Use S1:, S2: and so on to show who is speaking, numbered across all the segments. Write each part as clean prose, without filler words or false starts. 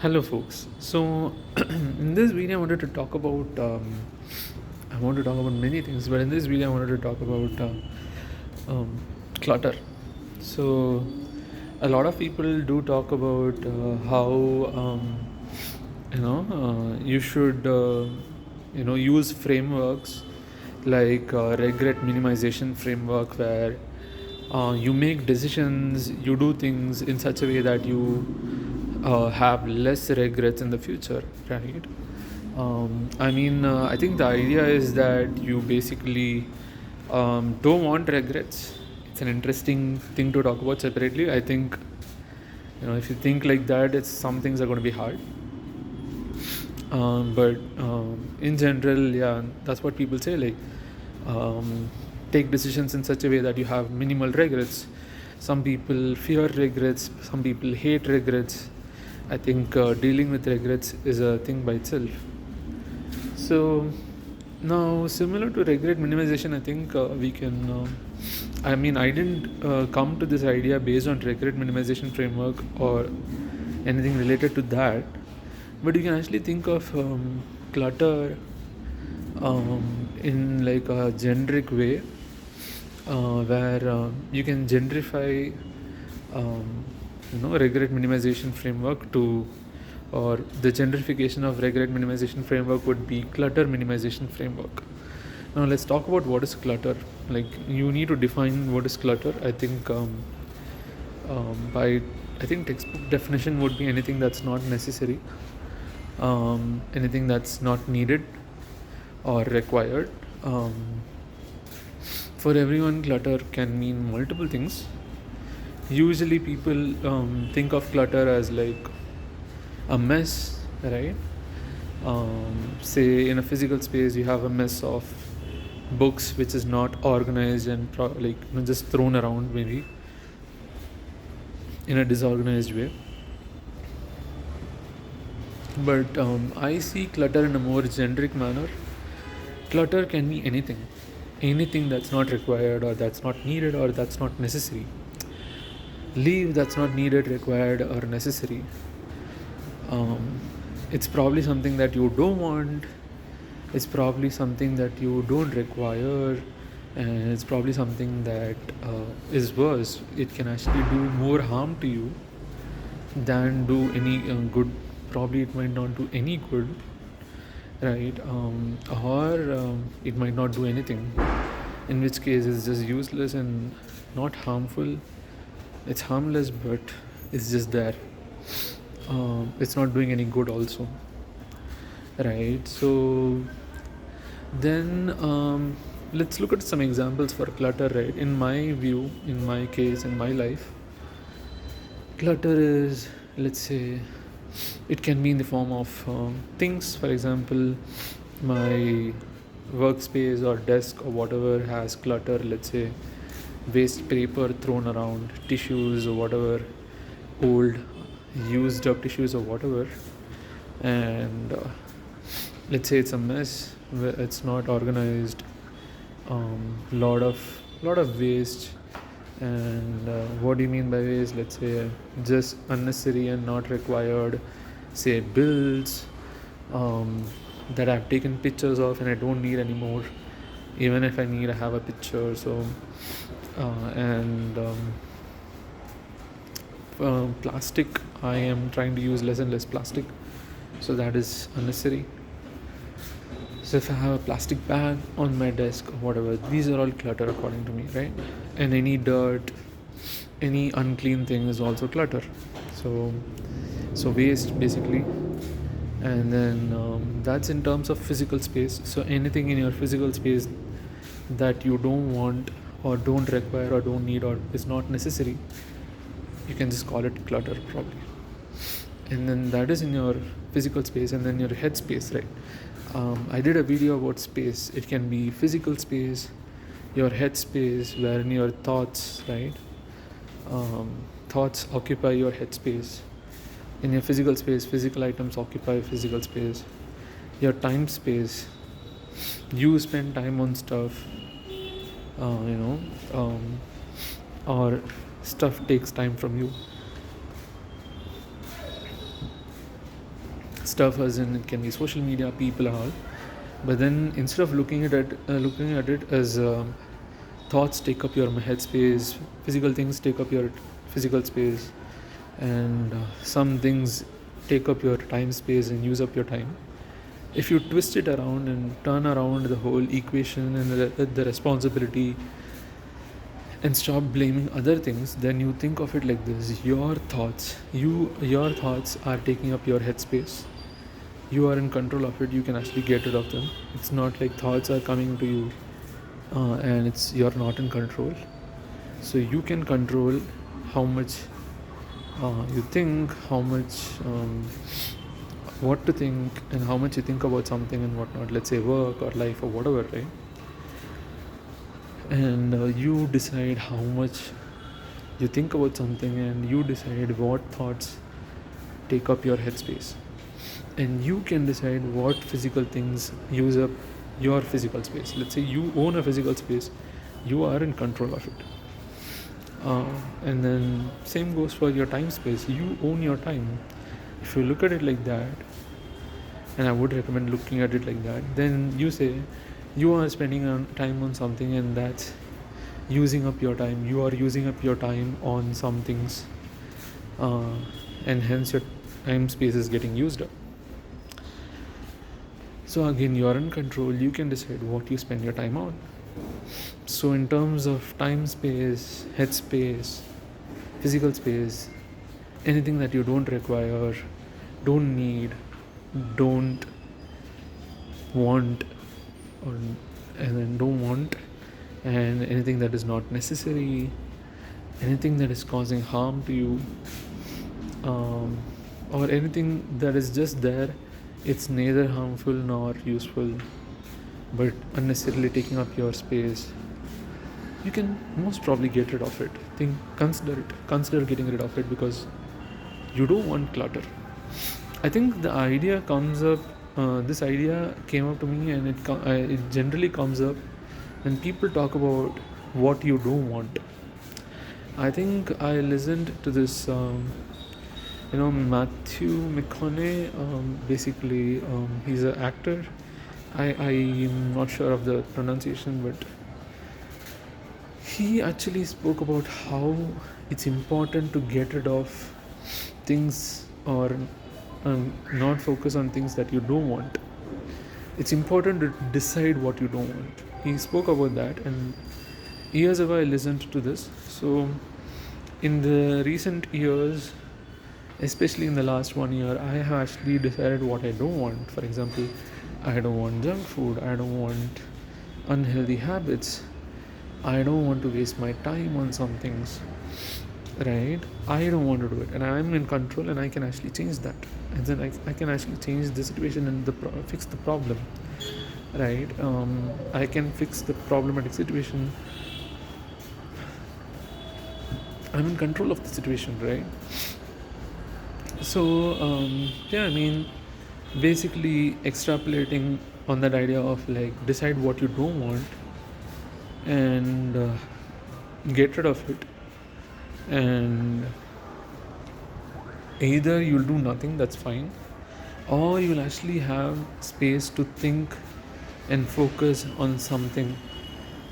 S1: Hello, folks. So, in this video, I wanted to talk about. I want to talk about many things, but in this video, I wanted to talk about clutter. So, a lot of people do talk about how you should use frameworks like regret minimization framework, where you make decisions, you do things in such a way that you have less regrets in the future, right? I think the idea is that you basically don't want regrets. It's an interesting thing to talk about separately. I think, if you think like that, it's some things are going to be hard. But in general, yeah, that's what people say. Like, take decisions in such a way that you have minimal regrets. Some people fear regrets. Some people hate regrets. I think dealing with regrets is a thing by itself. So now, similar to regret minimization, I think we can. I didn't come to this idea based on regret minimization framework or anything related to that, but you can actually think of clutter in like a generic way, where you can genderify regret minimization framework to, or the gentrification of regret minimization framework would be clutter minimization framework. Now let's talk about what is clutter. Like, you need to define what is clutter. By I think textbook definition would be anything that's not necessary, anything that's not needed or required. For everyone, clutter can mean multiple things. Usually people think of clutter as like a mess, right? Say in a physical space you have a mess of books which is not organized and just thrown around, maybe in a disorganized way. But I see clutter in a more generic manner. Clutter can be anything that's not required, or that's not needed, or that's not necessary. Leave that's not needed, required, or necessary. It's probably something that you don't want. It's probably something that you don't require, and it's probably something that is worse. It can actually do more harm to you than do any good. Probably it might not do any good, right? Or it might not do anything, in which case it's just useless and not harmful. It's harmless, but it's just there. It's not doing any good also, right? So then let's look at some examples for clutter, right? In my view, in my case, in my life, clutter is, let's say, it can be in the form of things. For example, my workspace or desk or whatever has clutter. Let's say waste paper thrown around, tissues or whatever, old used up tissues or whatever. And let's say it's a mess, it's not organized, lot of waste. And what do you mean by waste? Let's say just unnecessary and not required, say bills that I've taken pictures of and I don't need anymore. Even if I need, I have a picture. So and plastic, I am trying to use less and less plastic, so that is unnecessary. So if I have a plastic bag on my desk or whatever, these are all clutter according to me, right? And any dirt, any unclean thing is also clutter. So waste basically. And then that's in terms of physical space. So anything in your physical space that you don't want or don't require or don't need or is not necessary, you can just call it clutter probably. And then that is in your physical space. And then your head space, right? I did a video about space. It can be physical space, your head space, wherein your thoughts, right? Thoughts occupy your head space. In your physical space, physical items occupy physical space. Your time space, you spend time on stuff, or stuff takes time from you. stuff, as in it can be social media, people, and all. But then instead of looking at it as thoughts take up your head space, physical things take up your physical space, and some things take up your time space and use up your time. If you twist it around and turn around the whole equation and the responsibility and stop blaming other things, then you think of it like this: your thoughts are taking up your headspace. You are in control of it. You can actually get rid of them. It's not like thoughts are coming to you and you're not in control. So you can control how much you think, how much what to think, and how much you think about something and whatnot. Let's say work or life or whatever, right? And you decide how much you think about something, and you decide what thoughts take up your headspace, and you can decide what physical things use up your physical space. Let's say you own a physical space, you are in control of it. And then same goes for your time space. You own your time. If you look at it like that, and I would recommend looking at it like that, then you say you are spending time on something, and that's using up your time. You are using up your time on some things, and hence your time space is getting used up. So again, you are in control. You can decide what you spend your time on. So in terms of time space, head space, physical space, anything that you don't require, don't need, don't want, or and then don't want, and anything that is not necessary, anything that is causing harm to you, or anything that is just there, it's neither harmful nor useful, but unnecessarily taking up your space, you can most probably get rid of it. Consider getting rid of it, because you don't want clutter. I think the idea comes up. This idea came up to me, and it generally comes up when people talk about what you don't want. I think I listened to this, Matthew McConaughey. Basically, he's an actor. I'm not sure of the pronunciation, but he actually spoke about how it's important to get rid of things, or not focus on things that you don't want. It's important to decide what you don't want. He spoke about that, and years ago I listened to this. So in the recent years, especially in the last 1 year, I have actually decided what I don't want. For example, I don't want junk food, I don't want unhealthy habits, I don't want to waste my time on some things, right? I don't want to do it, and I'm in control, and I can actually change that, and then I can actually change the situation and fix the problem, right? I can fix the problematic situation. I'm in control of the situation, right? So basically extrapolating on that idea of like decide what you don't want, and get rid of it, and either you'll do nothing, that's fine, or you'll actually have space to think and focus on something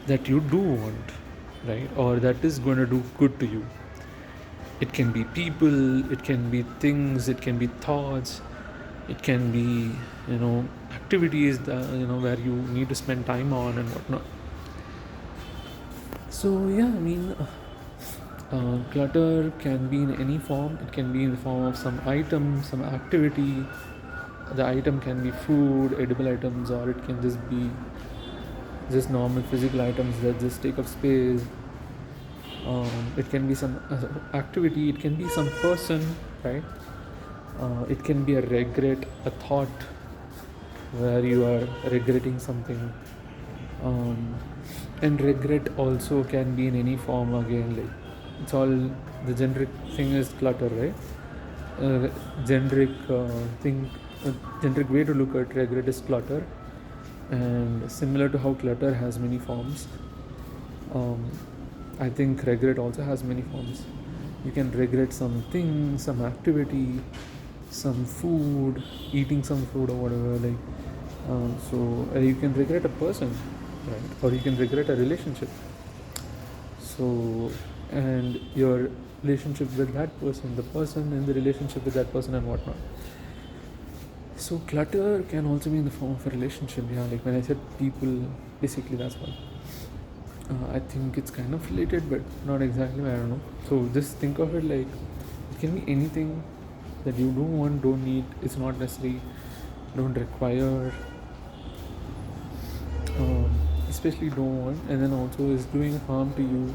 S1: that you do want, right? Or that is going to do good to you. It can be people, it can be things, it can be thoughts, it can be activities that where you need to spend time on and whatnot. So clutter can be in any form. It can be in the form of some item, some activity. The item can be food, edible items, or it can just be just normal physical items that just take up space. It can be some activity, it can be some person, right? It can be a regret, a thought where you are regretting something. And regret also can be in any form again, like it's all the generic thing is clutter, right? Generic generic way to look at regret is clutter, and similar to how clutter has many forms, I think regret also has many forms. You can regret something, some activity, some food, eating some food or whatever, like you can regret a person, right? Or you can regret a relationship. So, and your relationship with that person, the person in the relationship with that person, and whatnot. So clutter can also be in the form of a relationship. Yeah, like when I said people, basically that's what. I think it's kind of related, but not exactly. I don't know. So just think of it like it can be anything that you don't want, don't need. It's not necessary, don't require, um, especially don't want, and then also is doing harm to you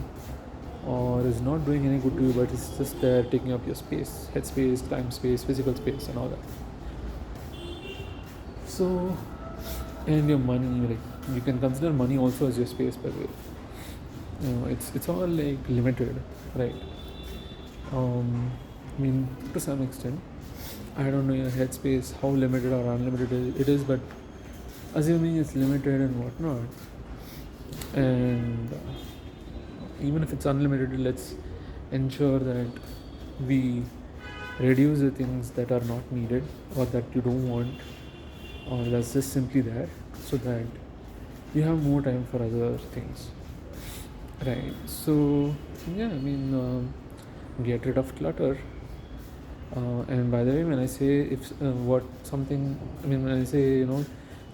S1: or is not doing any good to you, but it's just there taking up your space, head space, time space, physical space, and all that. So, and your money, like you can consider money also as your space, by the way. It's all like limited, right? I mean, to some extent, I don't know your headspace how limited or unlimited it is, but assuming it's limited and whatnot, and even if it's unlimited, let's ensure that we reduce the things that are not needed or that you don't want or that's just simply there, so that you have more time for other things, right? So yeah, I mean, get rid of clutter. And by the way, when I say if what something, I mean when I say,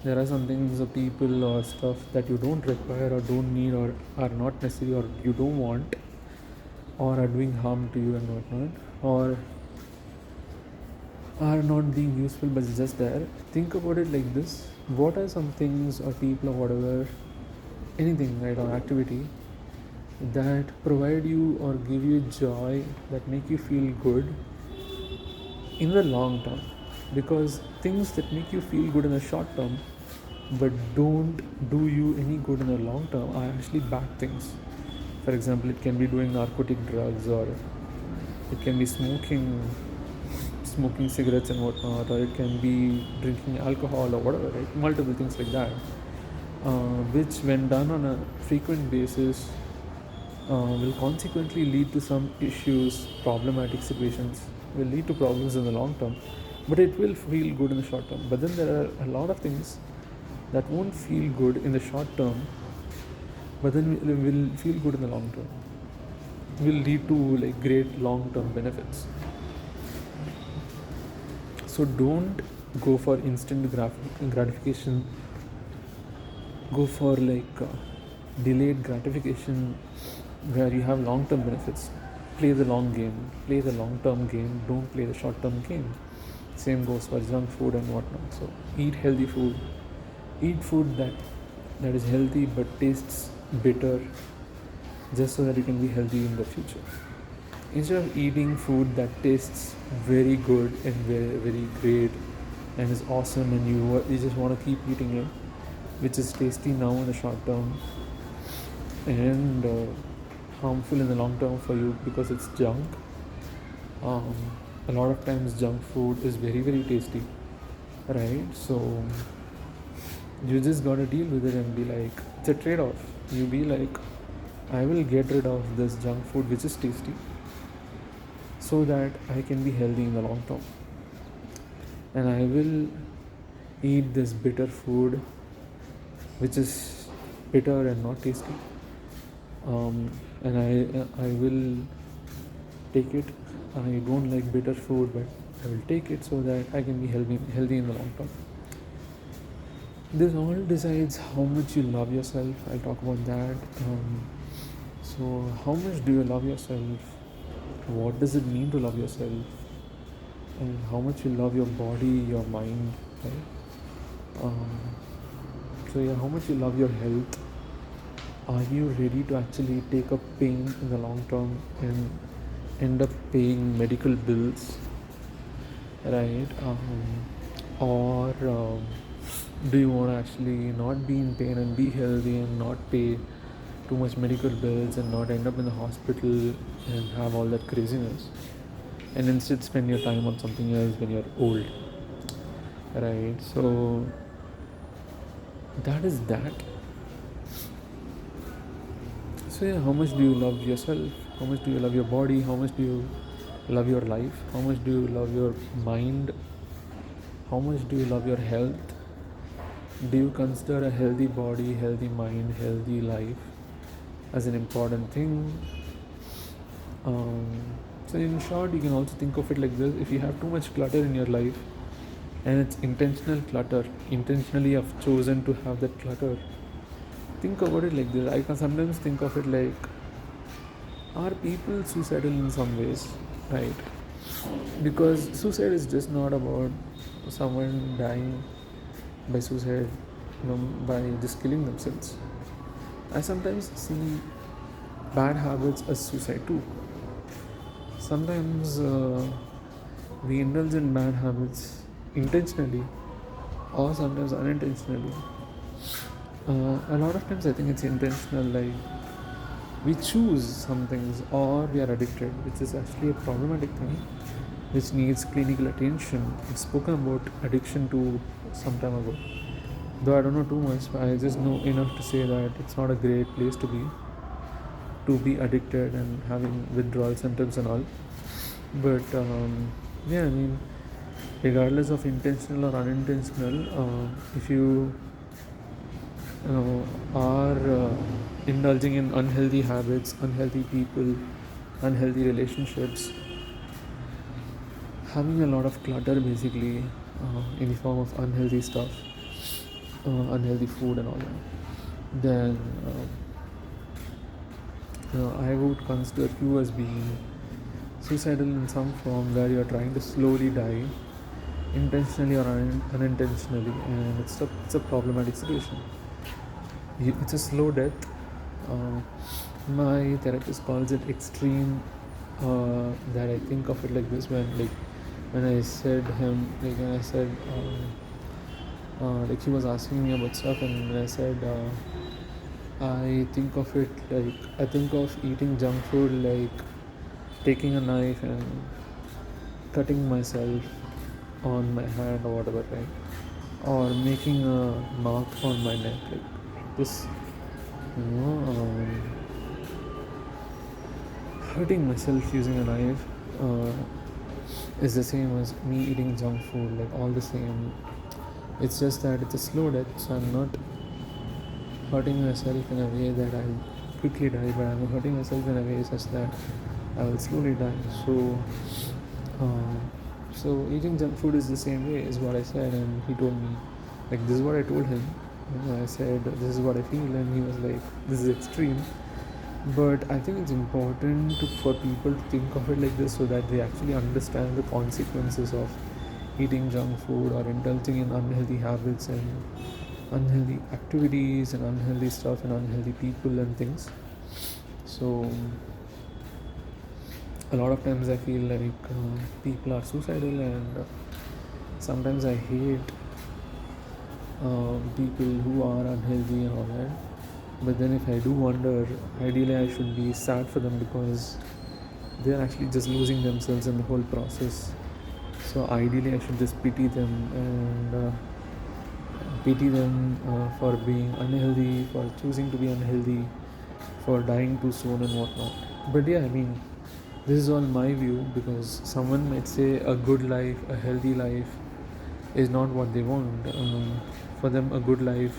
S1: there are some things or people or stuff that you don't require or don't need or are not necessary or you don't want or are doing harm to you and whatnot, or are not being useful but it's just there. Think about it like this: what are some things or people or whatever, anything, right, or activity that provide you or give you joy, that make you feel good in the long term? Because things that make you feel good in the short term but don't do you any good in the long term are actually bad things. For example, it can be doing narcotic drugs, or it can be smoking cigarettes and whatnot, or it can be drinking alcohol or whatever, right? Multiple things like that, which when done on a frequent basis will consequently lead to some issues, problematic situations, will lead to problems in the long term, but it will feel good in the short term. But then there are a lot of things that won't feel good in the short term, but then will feel good in the long term, will lead to like great long term benefits. So don't go for instant gratification, go for like delayed gratification where you have long term benefits. Play the long game, play the long term game, don't play the short term game. Same goes for junk food and whatnot. So eat healthy food, eat food that is healthy but tastes bitter, just so that you can be healthy in the future. Instead of eating food that tastes very good and very, very great and is awesome, and you just want to keep eating it, which is tasty now in the short term and harmful in the long term for you because it's junk. um, a lot of times junk food is very, very tasty, right? So you just gotta deal with it and be like, it's a trade-off. You be like, I will get rid of this junk food which is tasty so that I can be healthy in the long term, and I will eat this bitter food which is bitter and not tasty, and I will take it. I don't like bitter food, but I will take it so that I can be healthy in the long term. This all decides how much you love yourself. I'll talk about that. So how much do you love yourself? What does it mean to love yourself? And how much you love your body, your mind, right? So yeah, how much you love your health? Are you ready to actually take up pain in the long term and end up paying medical bills, right? Or do you want to actually not be in pain and be healthy and not pay too much medical bills and not end up in the hospital and have all that craziness, and instead spend your time on something else when you're old, right? So that is that. So yeah, how much do you love yourself? How much do you love your body? How much do you love your life? How much do you love your mind? How much do you love your health? Do you consider a healthy body, healthy mind, healthy life as an important thing? Um, so, in short, you can also think of it like this: if you have too much clutter in your life, and it's intentional clutter, intentionally I've chosen to have that clutter, think about it like this. I can sometimes think of it like, are people suicidal in some ways, right? Because suicide is just not about someone dying by suicide, by just killing themselves. I sometimes see bad habits as suicide too. Sometimes we indulge in bad habits intentionally or sometimes unintentionally. A lot of times I think it's intentional, like we choose some things or we are addicted, which is actually a problematic thing which needs clinical attention. I've spoken about addiction too some time ago. Though I don't know too much, but I just know enough to say that it's not a great place to be addicted and having withdrawal symptoms and all. But yeah, I mean, regardless of intentional or unintentional, if you are indulging in unhealthy habits, unhealthy people, unhealthy relationships, having a lot of clutter basically in the form of unhealthy stuff, unhealthy food and all that, then I would consider you as being suicidal in some form, where you are trying to slowly die intentionally or unintentionally, and it's a problematic situation. It's a slow death. uh, my therapist calls it extreme. That I think of it like this, when I said him, like when I said like he was asking me about stuff, and when I said I think of it like, I think of eating junk food like taking a knife and cutting myself on my hand or whatever, right? Or making a mark on my neck, like this, you know, hurting myself using a knife is the same as me eating junk food, like all the same. It's just that it's a slow death, so I'm not hurting myself in a way that I'll quickly die, but I'm hurting myself in a way such that I will slowly die. Uh, so eating junk food is the same way, is what I said, and he told me, like, this is what I told him. I said, this is what I feel, and he was like, this is extreme. But I think it's important for people to think of it like this, so that they actually understand the consequences of eating junk food or indulging in unhealthy habits and unhealthy activities and unhealthy stuff and unhealthy people and things. So a lot of times I feel like people are suicidal, and sometimes I hate people who are unhealthy and all that. But then if I do wonder, ideally I should be sad for them, because they're actually just losing themselves in the whole process. So ideally I should just pity them, and pity them for being unhealthy, for choosing to be unhealthy, for dying too soon and whatnot. But yeah, I mean, this is all my view, because someone might say a good life, a healthy life is not what they want. For them, a good life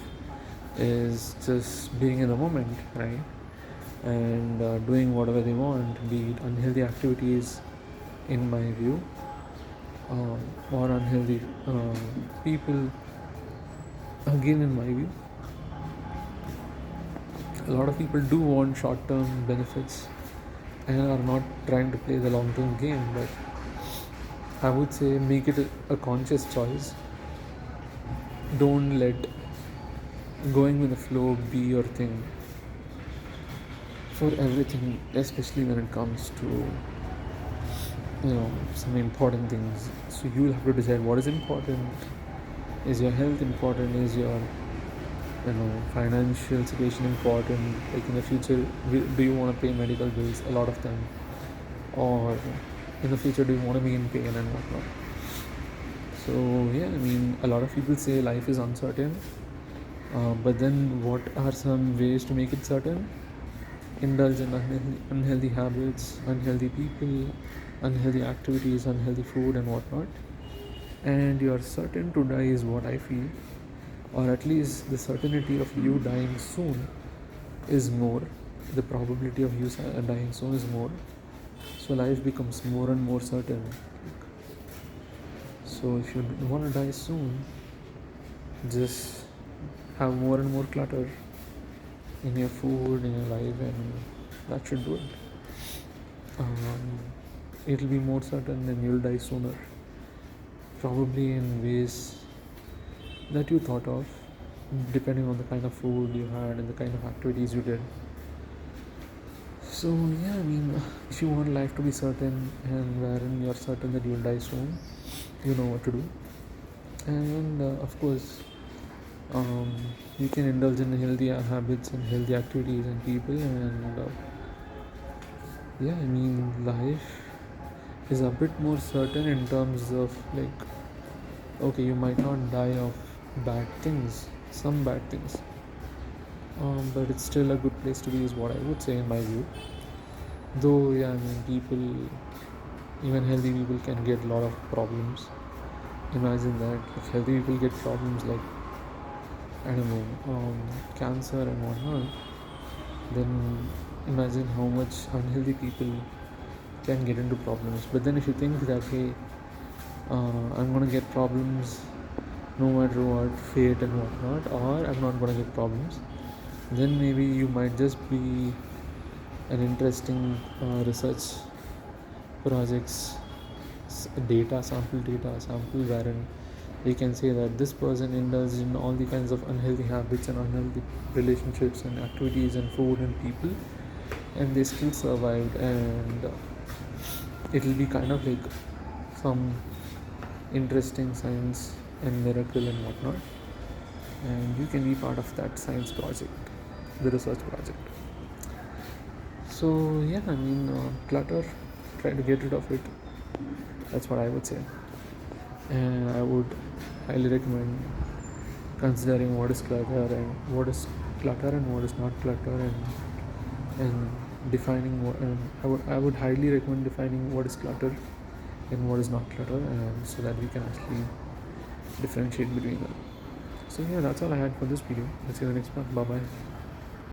S1: is just being in the moment, right? And doing whatever they want, be it unhealthy activities, in my view, or unhealthy people, again, in my view. A lot of people do want short term benefits and are not trying to play the long term game, but I would say make it a conscious choice. Don't let going with the flow be your thing for everything, especially when it comes to some important things. So you'll have to decide what is important. Is your health important? Is your financial situation important? Like in the future, do you want to pay medical bills, a lot of them, or in the future do you want to be in pain and whatnot? So yeah, I mean, a lot of people say life is uncertain, but then what are some ways to make it certain? Indulge in unhealthy habits, unhealthy people, unhealthy activities, unhealthy food, and whatnot, and you are certain to die, is what I feel, or at least the certainty of you dying soon is more. The probability of you dying soon is more. So life becomes more and more certain. So if you want to die soon, just have more and more clutter in your food, in your life, and that should do it. Um, it'll be more certain and you'll die sooner, probably in ways that you thought of, depending on the kind of food you had and the kind of activities you did. So yeah, I mean, if you want life to be certain and wherein you're certain that you'll die soon, you know what to do. And of course, um, you can indulge in healthy habits and healthy activities and people, and yeah, I mean, life is a bit more certain in terms of like, okay, you might not die of bad things, some bad things, but it's still a good place to be, is what I would say in my view. Though, yeah, I mean, people, even healthy people, can get a lot of problems. Imagine that if healthy people get problems like, I don't know, cancer and whatnot, then imagine how much unhealthy people can get into problems. But then if you think that, hey, I'm gonna get problems no matter what, fate and whatnot, or I'm not gonna get problems, then maybe you might just be an interesting research projects sample wherein we can say that this person indulged in all the kinds of unhealthy habits and unhealthy relationships and activities and food and people, and they still survived, and it'll be kind of like some interesting science and miracle and whatnot, and you can be part of that science project, the research project. So yeah, I mean, clutter, try to get rid of it. That's what I would say, and I would highly recommend considering what is clutter and what is not clutter, and defining what. And I would highly recommend defining what is clutter and what is not clutter, and so that we can actually differentiate between them. So yeah, that's all I had for this video. Let's see you in the next one. Bye bye.